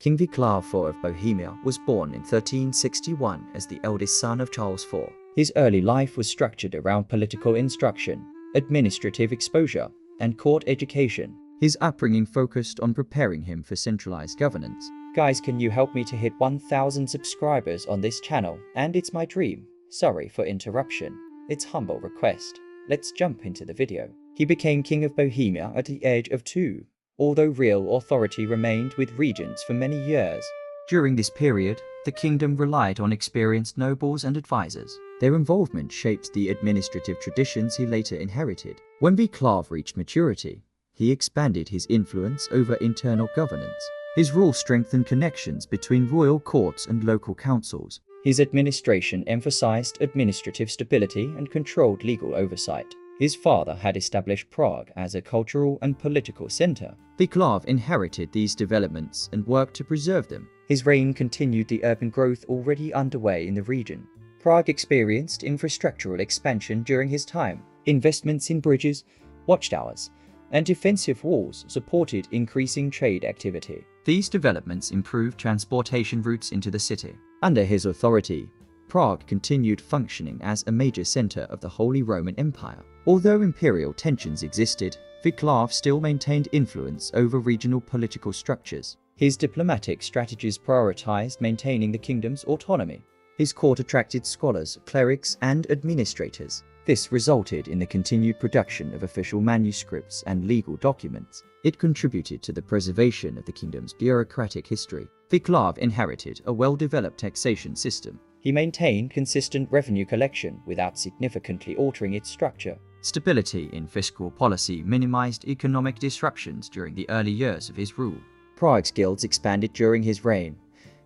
King Vaclav IV of Bohemia was born in 1361 as the eldest son of Charles IV. His early life was structured around political instruction, administrative exposure, and court education. His upbringing focused on preparing him for centralized governance. Guys, can you help me to hit 1,000 subscribers on this channel? And it's my dream. Sorry for interruption. It's humble request. Let's jump into the video. He became King of Bohemia at the age of 2, although real authority remained with regents for many years. During this period, the kingdom relied on experienced nobles and advisors. Their involvement shaped the administrative traditions he later inherited. When Vaclav reached maturity, he expanded his influence over internal governance. His rule strengthened connections between royal courts and local councils. His administration emphasized administrative stability and controlled legal oversight. His father had established Prague as a cultural and political center. Vaclav inherited these developments and worked to preserve them. His reign continued the urban growth already underway in the region. Prague experienced infrastructural expansion during his time. Investments in bridges, watchtowers, and defensive walls supported increasing trade activity. These developments improved transportation routes into the city. Under his authority, Prague continued functioning as a major center of the Holy Roman Empire. Although imperial tensions existed, Vaclav still maintained influence over regional political structures. His diplomatic strategies prioritized maintaining the kingdom's autonomy. His court attracted scholars, clerics, and administrators. This resulted in the continued production of official manuscripts and legal documents. It contributed to the preservation of the kingdom's bureaucratic history. Vaclav inherited a well-developed taxation system. He maintained consistent revenue collection without significantly altering its structure. Stability in fiscal policy minimized economic disruptions during the early years of his rule. Prague's guilds expanded during his reign,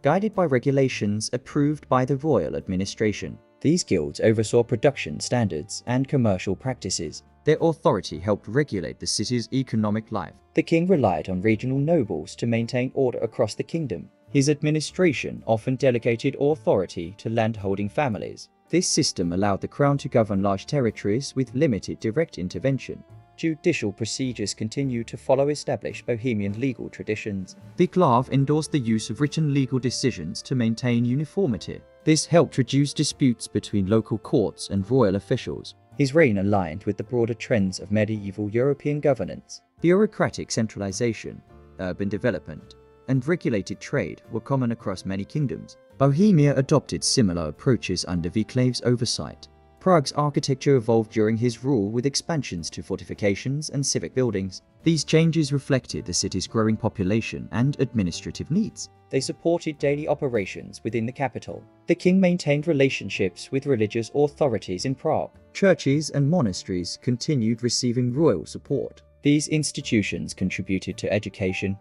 guided by regulations approved by the royal administration. These guilds oversaw production standards and commercial practices. Their authority helped regulate the city's economic life. The king relied on regional nobles to maintain order across the kingdom. His administration often delegated authority to landholding families. This system allowed the crown to govern large territories with limited direct intervention. Judicial procedures continued to follow established Bohemian legal traditions. Vaclav endorsed the use of written legal decisions to maintain uniformity. This helped reduce disputes between local courts and royal officials. His reign aligned with the broader trends of medieval European governance. Bureaucratic centralization, urban development, and regulated trade were common across many kingdoms. Bohemia adopted similar approaches under Vaclav's oversight. Prague's architecture evolved during his rule with expansions to fortifications and civic buildings. These changes reflected the city's growing population and administrative needs. They supported daily operations within the capital. The king maintained relationships with religious authorities in Prague. Churches and monasteries continued receiving royal support. These institutions contributed to education,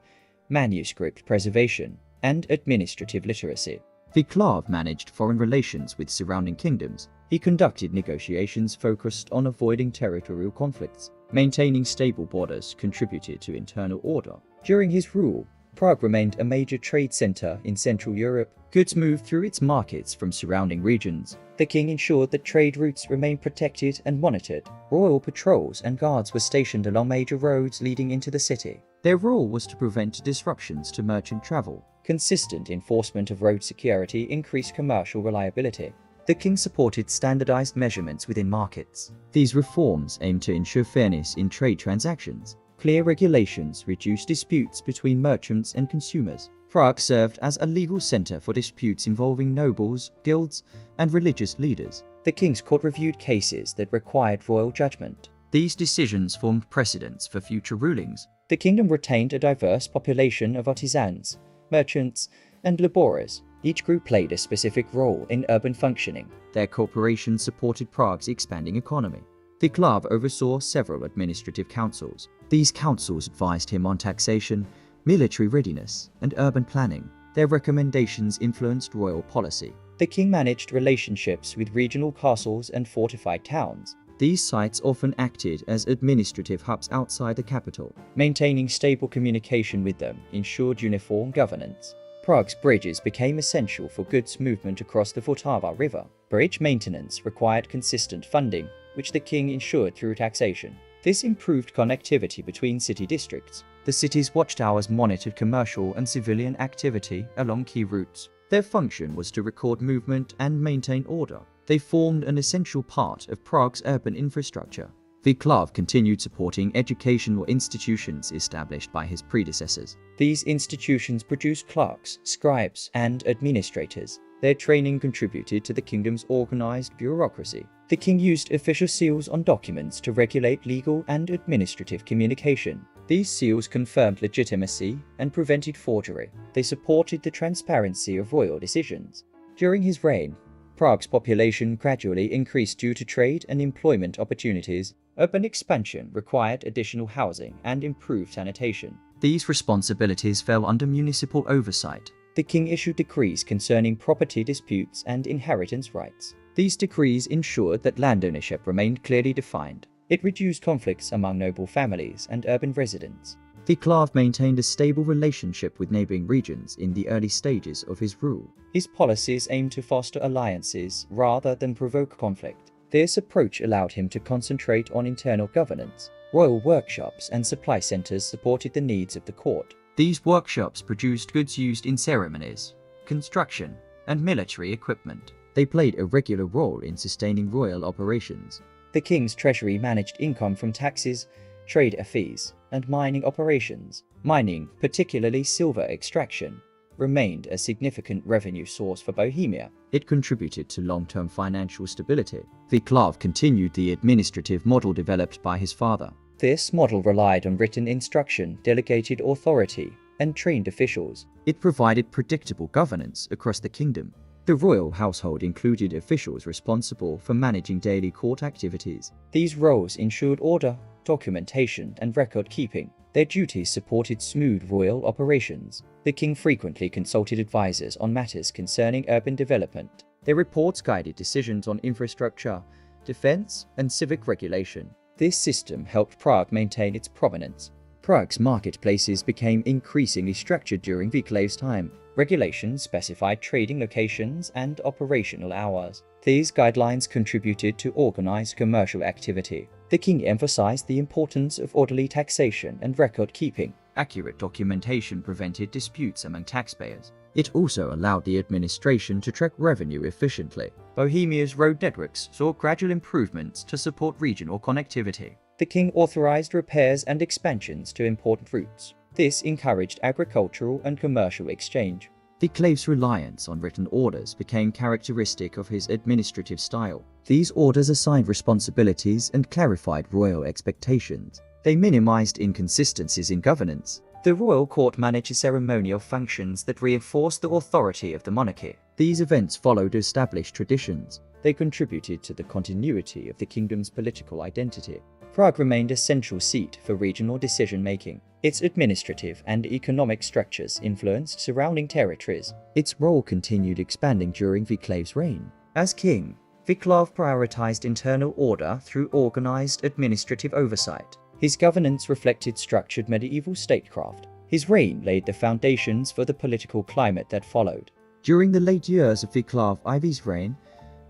manuscript preservation, and administrative literacy. Vaclav managed foreign relations with surrounding kingdoms. He conducted negotiations focused on avoiding territorial conflicts. Maintaining stable borders contributed to internal order. During his rule, Prague remained a major trade center in Central Europe. Goods moved through its markets from surrounding regions. The king ensured that trade routes remained protected and monitored. Royal patrols and guards were stationed along major roads leading into the city. Their role was to prevent disruptions to merchant travel. Consistent enforcement of road security increased commercial reliability. The king supported standardized measurements within markets. These reforms aimed to ensure fairness in trade transactions. Clear regulations reduced disputes between merchants and consumers. Prague served as a legal center for disputes involving nobles, guilds, and religious leaders. The king's court reviewed cases that required royal judgment. These decisions formed precedents for future rulings. The kingdom retained a diverse population of artisans, merchants, and laborers. Each group played a specific role in urban functioning. Their cooperation supported Prague's expanding economy. Vaclav oversaw several administrative councils. These councils advised him on taxation, military readiness, and urban planning. Their recommendations influenced royal policy. The king managed relationships with regional castles and fortified towns. These sites often acted as administrative hubs outside the capital. Maintaining stable communication with them ensured uniform governance. Prague's bridges became essential for goods movement across the Vltava River. Bridge maintenance required consistent funding, which the king ensured through taxation. This improved connectivity between city districts. The city's watchtowers monitored commercial and civilian activity along key routes. Their function was to record movement and maintain order. They formed an essential part of Prague's urban infrastructure. Václav continued supporting educational institutions established by his predecessors. These institutions produced clerks, scribes, and administrators. Their training contributed to the kingdom's organized bureaucracy. The king used official seals on documents to regulate legal and administrative communication. These seals confirmed legitimacy and prevented forgery. They supported the transparency of royal decisions. During his reign, Prague's population gradually increased due to trade and employment opportunities. Urban expansion required additional housing and improved sanitation. These responsibilities fell under municipal oversight. The king issued decrees concerning property disputes and inheritance rights. These decrees ensured that land ownership remained clearly defined. It reduced conflicts among noble families and urban residents. Václav maintained a stable relationship with neighboring regions in the early stages of his rule. His policies aimed to foster alliances rather than provoke conflict. This approach allowed him to concentrate on internal governance. Royal workshops and supply centers supported the needs of the court. These workshops produced goods used in ceremonies, construction, and military equipment. They played a regular role in sustaining royal operations. The king's treasury managed income from taxes, trade fees, and mining operations. Mining, particularly silver extraction, remained a significant revenue source for Bohemia. It contributed to long-term financial stability. Václav continued the administrative model developed by his father. This model relied on written instruction, delegated authority, and trained officials. It provided predictable governance across the kingdom. The royal household included officials responsible for managing daily court activities. These roles ensured order, documentation, and record-keeping. Their duties supported smooth royal operations. The king frequently consulted advisors on matters concerning urban development. Their reports guided decisions on infrastructure, defense, and civic regulation. This system helped Prague maintain its prominence. Prague's marketplaces became increasingly structured during Václav's time. Regulations specified trading locations and operational hours. These guidelines contributed to organized commercial activity. The king emphasized the importance of orderly taxation and record-keeping. Accurate documentation prevented disputes among taxpayers. It also allowed the administration to track revenue efficiently. Bohemia's road networks saw gradual improvements to support regional connectivity. The king authorized repairs and expansions to important routes. This encouraged agricultural and commercial exchange. Václav's reliance on written orders became characteristic of his administrative style. These orders assigned responsibilities and clarified royal expectations. They minimized inconsistencies in governance. The royal court managed ceremonial functions that reinforced the authority of the monarchy. These events followed established traditions. They contributed to the continuity of the kingdom's political identity. Prague remained a central seat for regional decision-making. Its administrative and economic structures influenced surrounding territories. Its role continued expanding during Václav's reign. As king, Václav prioritized internal order through organized administrative oversight. His governance reflected structured medieval statecraft. His reign laid the foundations for the political climate that followed. During the late years of Václav IV's reign,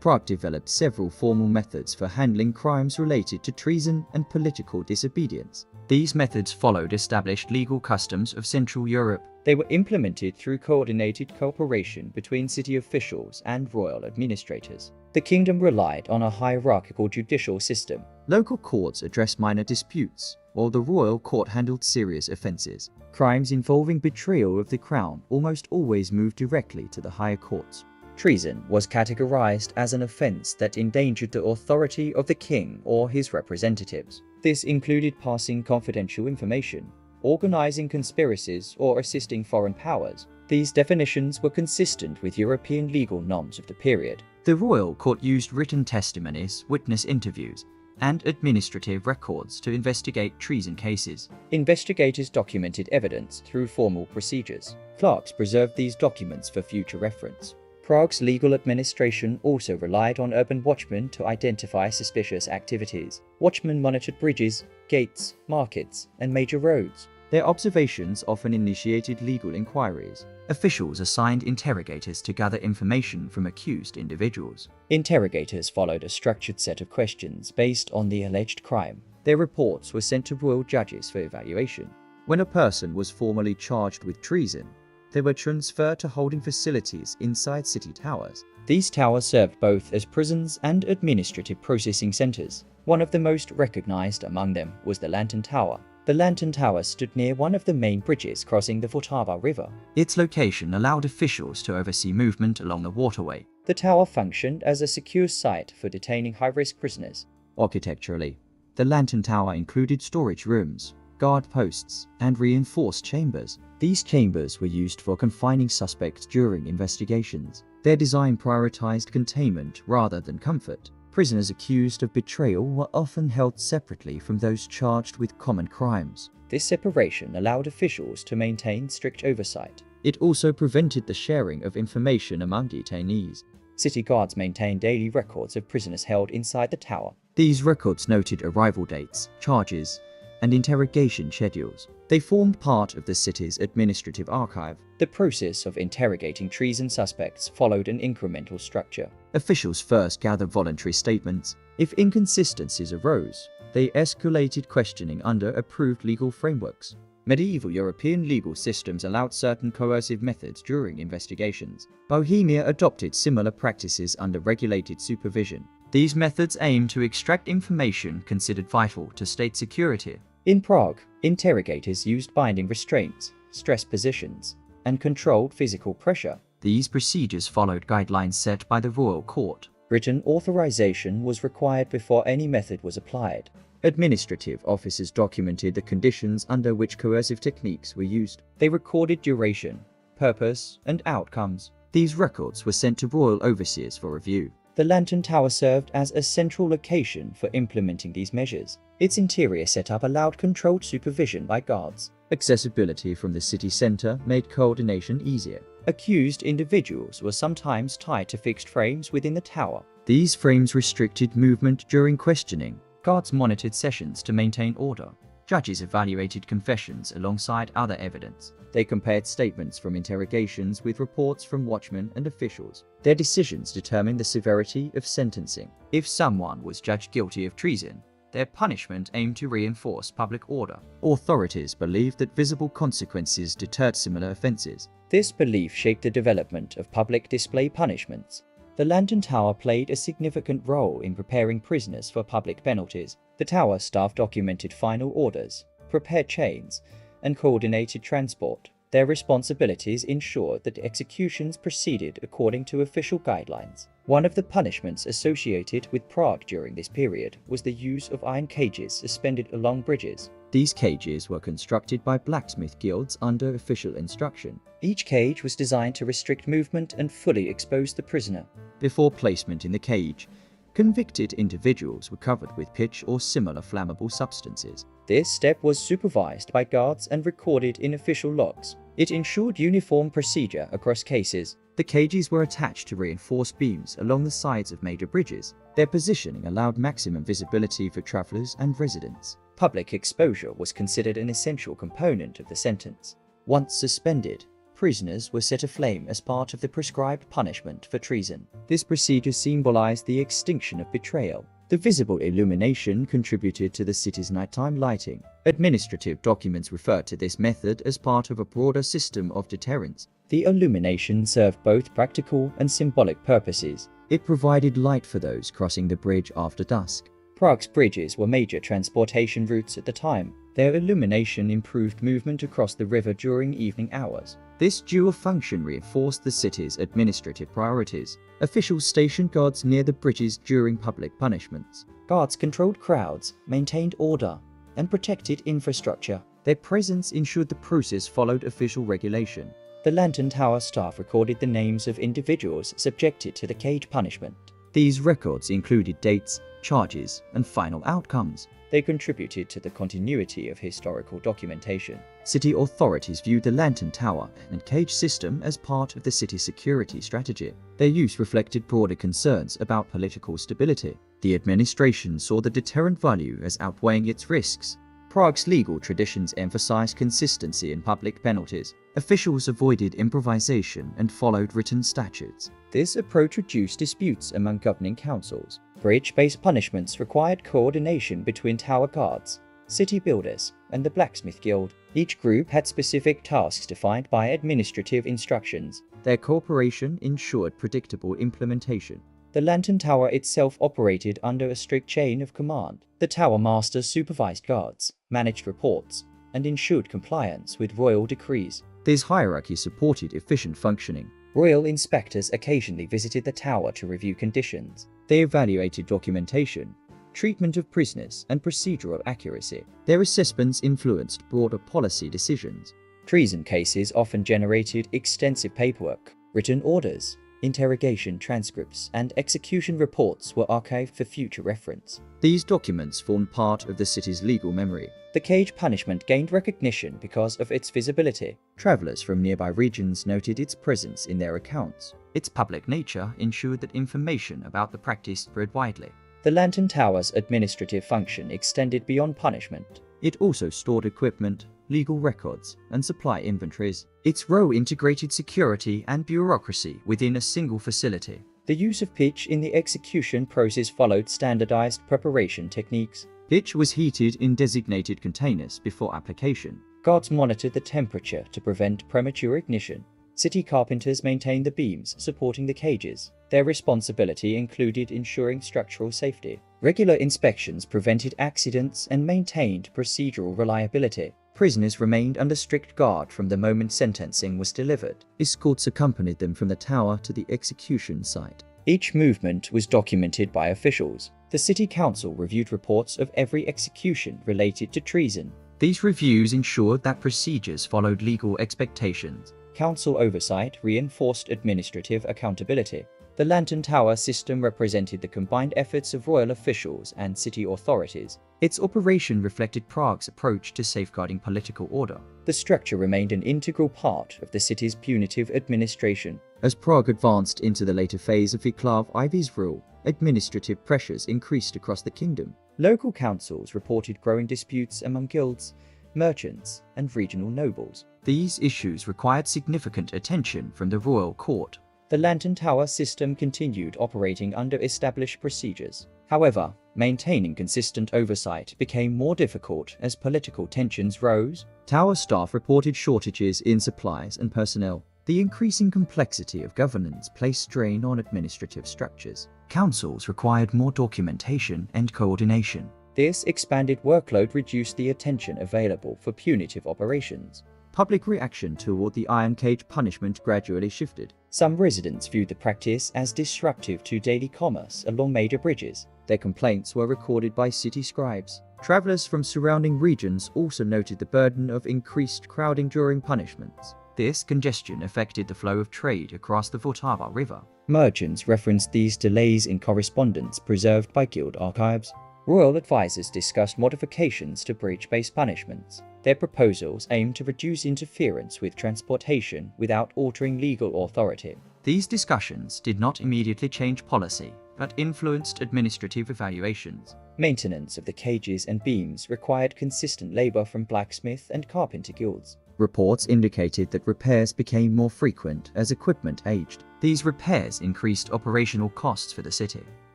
Prague developed several formal methods for handling crimes related to treason and political disobedience. These methods followed established legal customs of Central Europe. They were implemented through coordinated cooperation between city officials and royal administrators. The kingdom relied on a hierarchical judicial system. Local courts addressed minor disputes, while the royal court handled serious offenses. Crimes involving betrayal of the crown almost always moved directly to the higher courts. Treason was categorized as an offense that endangered the authority of the king or his representatives. This included passing confidential information, organizing conspiracies, or assisting foreign powers. These definitions were consistent with European legal norms of the period. The royal court used written testimonies, witness interviews, and administrative records to investigate treason cases. Investigators documented evidence through formal procedures. Clerks preserved these documents for future reference. Prague's legal administration also relied on urban watchmen to identify suspicious activities. Watchmen monitored bridges, gates, markets, and major roads. Their observations often initiated legal inquiries. Officials assigned interrogators to gather information from accused individuals. Interrogators followed a structured set of questions based on the alleged crime. Their reports were sent to royal judges for evaluation. When a person was formally charged with treason, they were transferred to holding facilities inside city towers. These towers served both as prisons and administrative processing centers. One of the most recognized among them was the Lantern Tower. The Lantern Tower stood near one of the main bridges crossing the Vltava River. Its location allowed officials to oversee movement along the waterway. The tower functioned as a secure site for detaining high-risk prisoners. Architecturally, the Lantern Tower included storage rooms, guard posts, and reinforced chambers. These chambers were used for confining suspects during investigations. Their design prioritized containment rather than comfort. Prisoners accused of betrayal were often held separately from those charged with common crimes. This separation allowed officials to maintain strict oversight. It also prevented the sharing of information among detainees. City guards maintained daily records of prisoners held inside the tower. These records noted arrival dates, charges, and interrogation schedules. They formed part of the city's administrative archive. The process of interrogating treason suspects followed an incremental structure. Officials first gathered voluntary statements. If inconsistencies arose, they escalated questioning under approved legal frameworks. Medieval European legal systems allowed certain coercive methods during investigations. Bohemia adopted similar practices under regulated supervision. These methods aimed to extract information considered vital to state security. In Prague, interrogators used binding restraints, stress positions, and controlled physical pressure. These procedures followed guidelines set by the royal court. Written authorization was required before any method was applied. Administrative officers documented the conditions under which coercive techniques were used. They recorded duration, purpose, and outcomes. These records were sent to royal overseers for review. The Lantern Tower served as a central location for implementing these measures. Its interior setup allowed controlled supervision by guards. Accessibility from the city center made coordination easier. Accused individuals were sometimes tied to fixed frames within the tower. These frames restricted movement during questioning. Guards monitored sessions to maintain order. Judges evaluated confessions alongside other evidence. They compared statements from interrogations with reports from watchmen and officials. Their decisions determined the severity of sentencing. If someone was judged guilty of treason, their punishment aimed to reinforce public order. Authorities believed that visible consequences deterred similar offenses. This belief shaped the development of public display punishments. The Lantern Tower played a significant role in preparing prisoners for public penalties. The tower staff documented final orders, prepared chains, and coordinated transport. Their responsibilities ensured that executions proceeded according to official guidelines. One of the punishments associated with Prague during this period was the use of iron cages suspended along bridges. These cages were constructed by blacksmith guilds under official instruction. Each cage was designed to restrict movement and fully expose the prisoner. Before placement in the cage, convicted individuals were covered with pitch or similar flammable substances. This step was supervised by guards and recorded in official logs. It ensured uniform procedure across cases. The cages were attached to reinforced beams along the sides of major bridges. Their positioning allowed maximum visibility for travelers and residents. Public exposure was considered an essential component of the sentence. Once suspended, prisoners were set aflame as part of the prescribed punishment for treason. This procedure symbolized the extinction of betrayal. The visible illumination contributed to the city's nighttime lighting. Administrative documents refer to this method as part of a broader system of deterrence. The illumination served both practical and symbolic purposes. It provided light for those crossing the bridge after dusk. Prague's bridges were major transportation routes at the time. Their illumination improved movement across the river during evening hours. This dual function reinforced the city's administrative priorities. Officials stationed guards near the bridges during public punishments. Guards controlled crowds, maintained order, and protected infrastructure. Their presence ensured the process followed official regulation. The Lantern Tower staff recorded the names of individuals subjected to the cage punishment. These records included dates, charges, and final outcomes. They contributed to the continuity of historical documentation. City authorities viewed the Lantern Tower and cage system as part of the city's security strategy. Their use reflected broader concerns about political stability. The administration saw the deterrent value as outweighing its risks. Prague's legal traditions emphasized consistency in public penalties. Officials avoided improvisation and followed written statutes. This approach reduced disputes among governing councils. Bridge-based punishments required coordination between tower guards, city builders, and the Blacksmith Guild. Each group had specific tasks defined by administrative instructions. Their cooperation ensured predictable implementation. The Lantern Tower itself operated under a strict chain of command. The Tower Masters supervised guards, managed reports, and ensured compliance with royal decrees. This hierarchy supported efficient functioning. Royal inspectors occasionally visited the tower to review conditions. They evaluated documentation, treatment of prisoners, and procedural accuracy. Their assessments influenced broader policy decisions. Treason cases often generated extensive paperwork. Written orders, interrogation transcripts, and execution reports were archived for future reference. These documents formed part of the city's legal memory. The cage punishment gained recognition because of its visibility. Travelers from nearby regions noted its presence in their accounts. Its public nature ensured that information about the practice spread widely. The Lantern Tower's administrative function extended beyond punishment. It also stored equipment, legal records, and supply inventories. Its role integrated security and bureaucracy within a single facility. The use of pitch in the execution process followed standardized preparation techniques. Pitch was heated in designated containers before application. Guards monitored the temperature to prevent premature ignition. City carpenters maintained the beams supporting the cages. Their responsibility included ensuring structural safety. Regular inspections prevented accidents and maintained procedural reliability. Prisoners remained under strict guard from the moment sentencing was delivered. Escorts accompanied them from the tower to the execution site. Each movement was documented by officials. The city council reviewed reports of every execution related to treason. These reviews ensured that procedures followed legal expectations. Council oversight reinforced administrative accountability. The Lantern Tower system represented the combined efforts of royal officials and city authorities. Its operation reflected Prague's approach to safeguarding political order. The structure remained an integral part of the city's punitive administration. As Prague advanced into the later phase of Václav Ivy's rule, administrative pressures increased across the kingdom. Local councils reported growing disputes among guilds, merchants, and regional nobles. These issues required significant attention from the royal court. The Lantern Tower system continued operating under established procedures. However, maintaining consistent oversight became more difficult as political tensions rose. Tower staff reported shortages in supplies and personnel. The increasing complexity of governance placed strain on administrative structures. Councils required more documentation and coordination. This expanded workload reduced the attention available for punitive operations. Public reaction toward the iron cage punishment gradually shifted. Some residents viewed the practice as disruptive to daily commerce along major bridges. Their complaints were recorded by city scribes. Travelers from surrounding regions also noted the burden of increased crowding during punishments. This congestion affected the flow of trade across the Vltava River. Merchants referenced these delays in correspondence preserved by guild archives. Royal advisors discussed modifications to bridge-based punishments. Their proposals aimed to reduce interference with transportation without altering legal authority. These discussions did not immediately change policy, but influenced administrative evaluations. Maintenance of the cages and beams required consistent labor from blacksmith and carpenter guilds. Reports indicated that repairs became more frequent as equipment aged. These repairs increased operational costs for the city.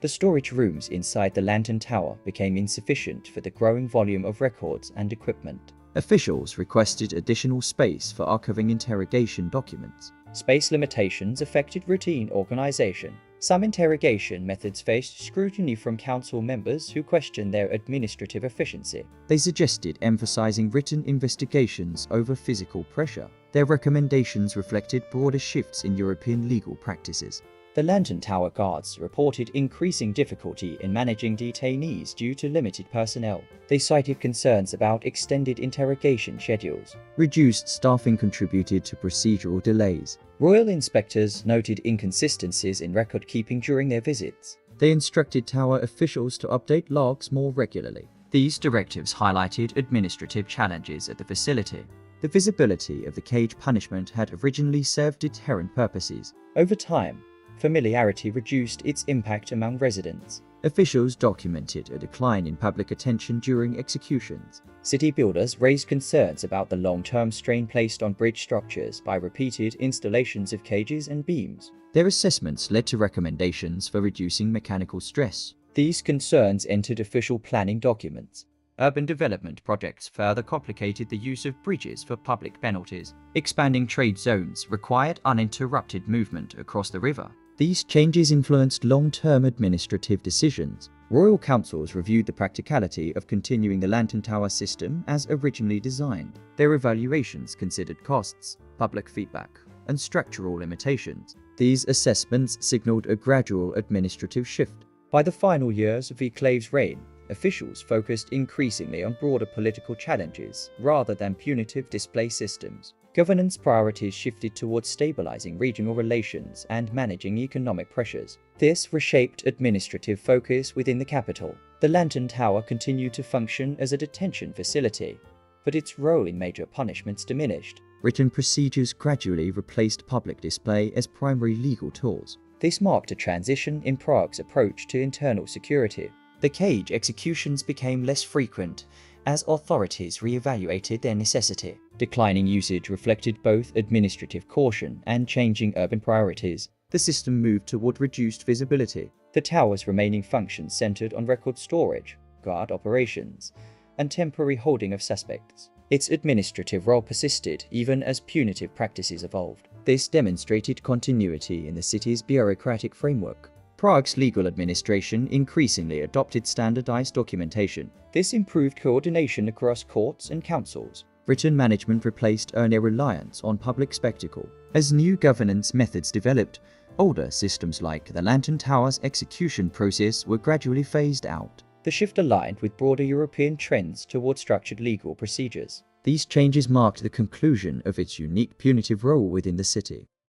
The storage rooms inside the Lantern Tower became insufficient for the growing volume of records and equipment. Officials requested additional space for archiving interrogation documents. Space limitations affected routine organization. Some interrogation methods faced scrutiny from council members who questioned their administrative efficiency. They suggested emphasizing written investigations over physical pressure. Their recommendations reflected broader shifts in European legal practices. The Lantern Tower guards reported increasing difficulty in managing detainees due to limited personnel. They cited concerns about extended interrogation schedules. Reduced staffing contributed to procedural delays. Royal inspectors noted inconsistencies in record-keeping during their visits. They instructed tower officials to update logs more regularly. These directives highlighted administrative challenges at the facility. The visibility of the cage punishment had originally served deterrent purposes. Over time, familiarity reduced its impact among residents. Officials documented a decline in public attention during executions. City builders raised concerns about the long-term strain placed on bridge structures by repeated installations of cages and beams. Their assessments led to recommendations for reducing mechanical stress. These concerns entered official planning documents. Urban development projects further complicated the use of bridges for public penalties. Expanding trade zones required uninterrupted movement across the river. These changes influenced long-term administrative decisions. Royal councils reviewed the practicality of continuing the Lantern Tower system as originally designed. Their evaluations considered costs, public feedback, and structural limitations. These assessments signaled a gradual administrative shift. By the final years of Viclave's reign, officials focused increasingly on broader political challenges rather than punitive display systems. Governance priorities shifted towards stabilizing regional relations and managing economic pressures. This reshaped administrative focus within the capital. The Lantern Tower continued to function as a detention facility, but its role in major punishments diminished. Written procedures gradually replaced public display as primary legal tools. This marked a transition in Prague's approach to internal security. The cage executions became less frequent as authorities re-evaluated their necessity. Declining usage reflected both administrative caution and changing urban priorities. The system moved toward reduced visibility. The tower's remaining functions centered on record storage, guard operations, and temporary holding of suspects. Its administrative role persisted even as punitive practices evolved. This demonstrated continuity in the city's bureaucratic framework. Prague's legal administration increasingly adopted standardized documentation. This improved coordination across courts and councils. Written management replaced earlier reliance on public spectacle. As new governance methods developed, older systems like the Lantern Tower's execution process were gradually phased out. The shift aligned with broader European trends toward structured legal procedures. These changes marked the conclusion of its unique punitive role within the city.